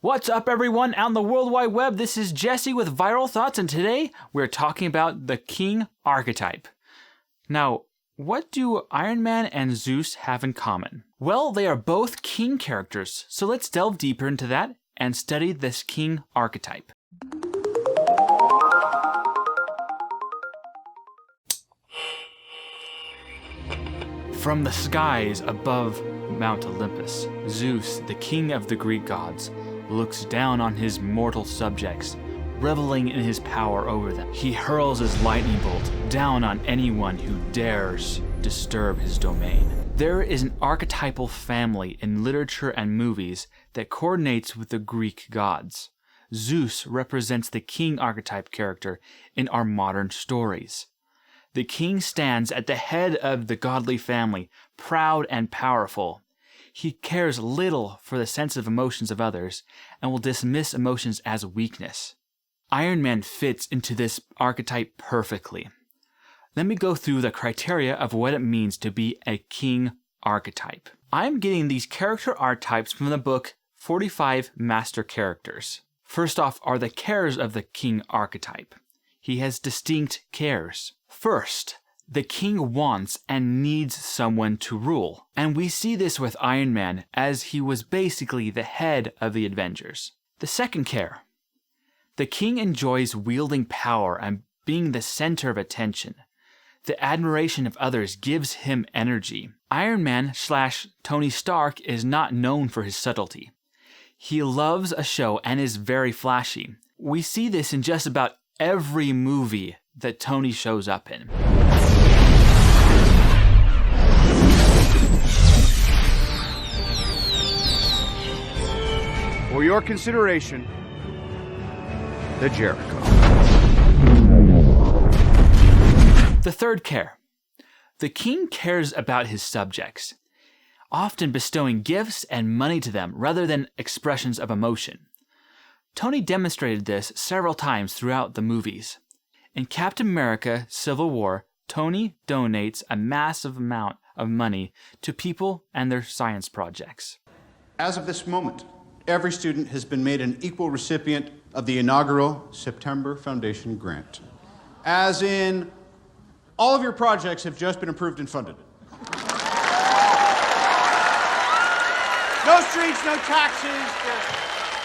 What's up, everyone out on the World Wide Web? This is Jesse with Viral Thoughts, and today we're talking about the King Archetype. Now, what do Iron Man and Zeus have in common? Well, they are both king characters, so let's delve deeper into that and study this King Archetype. From the skies above Mount Olympus, Zeus, the king of the Greek gods, looks down on his mortal subjects, reveling in his power over them. He hurls his lightning bolt down on anyone who dares disturb his domain. There is an archetypal family in literature and movies that coordinates with the Greek gods. Zeus represents the king archetype character in our modern stories. The king stands at the head of the godly family, proud and powerful. He cares little for the sensitive emotions of others and will dismiss emotions as weakness. Iron Man fits into this archetype perfectly. Let me go through the criteria of what it means to be a king archetype. I'm getting these character archetypes from the book 45 Master Characters. First off are the cares of the king archetype. He has distinct cares. First, the king wants and needs someone to rule. And we see this with Iron Man, as he was basically the head of the Avengers. The second care. The king enjoys wielding power and being the center of attention. The admiration of others gives him energy. Iron Man / Tony Stark is not known for his subtlety. He loves a show and is very flashy. We see this in just about every movie that Tony shows up in. For your consideration, the Jericho. The third care. The king cares about his subjects, often bestowing gifts and money to them rather than expressions of emotion. Tony demonstrated this several times throughout the movies. In Captain America: Civil War, Tony donates a massive amount of money to people and their science projects. As of this moment, every student has been made an equal recipient of the inaugural September Foundation grant. As in, all of your projects have just been approved and funded. No streets, no taxes.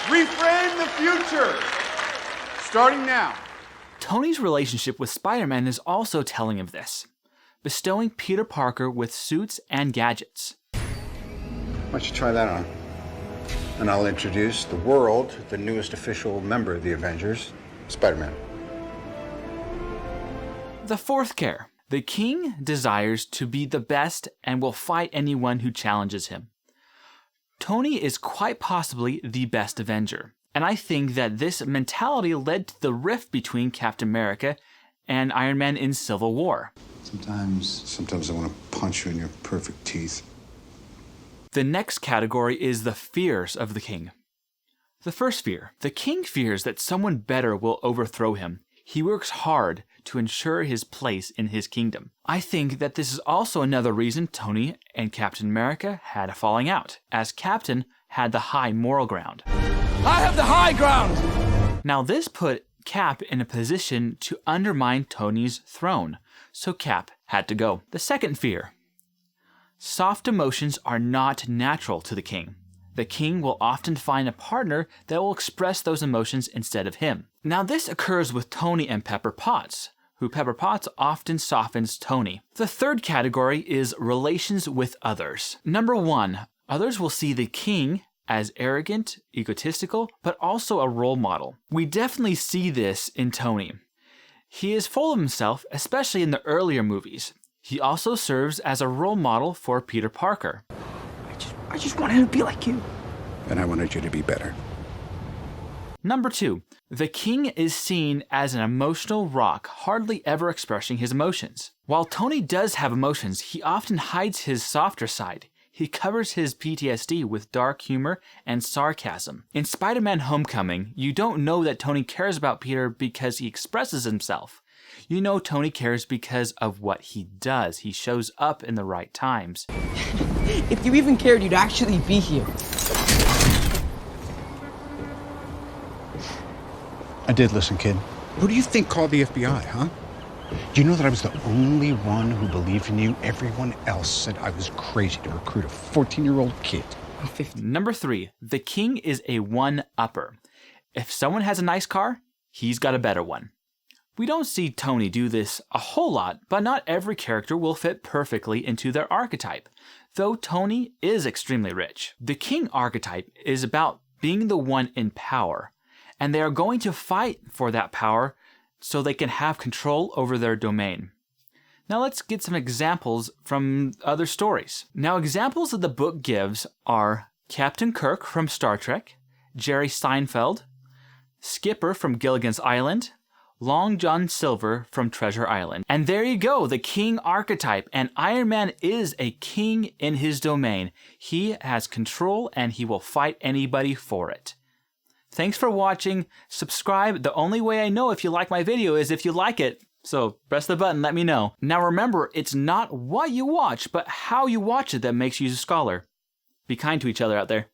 Reframe the future. Starting now. Tony's relationship with Spider-Man is also telling of this, bestowing Peter Parker with suits and gadgets. Why don't you try that on? And I'll introduce the world, the newest official member of the Avengers, Spider-Man. The fourth care. The king desires to be the best and will fight anyone who challenges him. Tony is quite possibly the best Avenger, and I think that this mentality led to the rift between Captain America and Iron Man in Civil War. Sometimes I want to punch you in your perfect teeth. The next category is the fears of the king. The first fear. The king fears that someone better will overthrow him. He works hard to ensure his place in his kingdom. I think that this is also another reason Tony and Captain America had a falling out, as Captain had the high moral ground. I have the high ground! Now this put Cap in a position to undermine Tony's throne, so Cap had to go. The second fear. Soft emotions are not natural to the king. The king will often find a partner that will express those emotions instead of him. Now this occurs with Tony and Pepper Potts, who Pepper Potts often softens Tony. The third category is relations with others. Number one, others will see the king as arrogant, egotistical, but also a role model. We definitely see this in Tony. He is full of himself, especially in the earlier movies. He also serves as a role model for Peter Parker. I just wanted to be like you. And I wanted you to be better. Number two, the king is seen as an emotional rock, hardly ever expressing his emotions. While Tony does have emotions, he often hides his softer side. He covers his PTSD with dark humor and sarcasm. In Spider-Man: Homecoming, you don't know that Tony cares about Peter because he expresses himself. You know Tony cares because of what he does. He shows up in the right times. If you even cared, you'd actually be here. I did listen, kid. Who do you think called the FBI, huh? Do you know that I was the only one who believed in you? Everyone else said I was crazy to recruit a 14-year-old kid. I'm 50. Number 3, the king is a one-upper. If someone has a nice car, he's got a better one. We don't see Tony do this a whole lot, but not every character will fit perfectly into their archetype, though Tony is extremely rich. The king archetype is about being the one in power, and they are going to fight for that power so they can have control over their domain. Now let's get some examples from other stories. Now examples that the book gives are Captain Kirk from Star Trek, Jerry Seinfeld, Skipper from Gilligan's Island, Long John Silver from Treasure Island. And there you go, the king archetype. And Iron Man is a king in his domain. He has control and he will fight anybody for it. Thanks for watching. Subscribe. The only way I know if you like my video is if you like it. So press the button, let me know. Now remember, it's not what you watch, but how you watch it that makes you a scholar. Be kind to each other out there.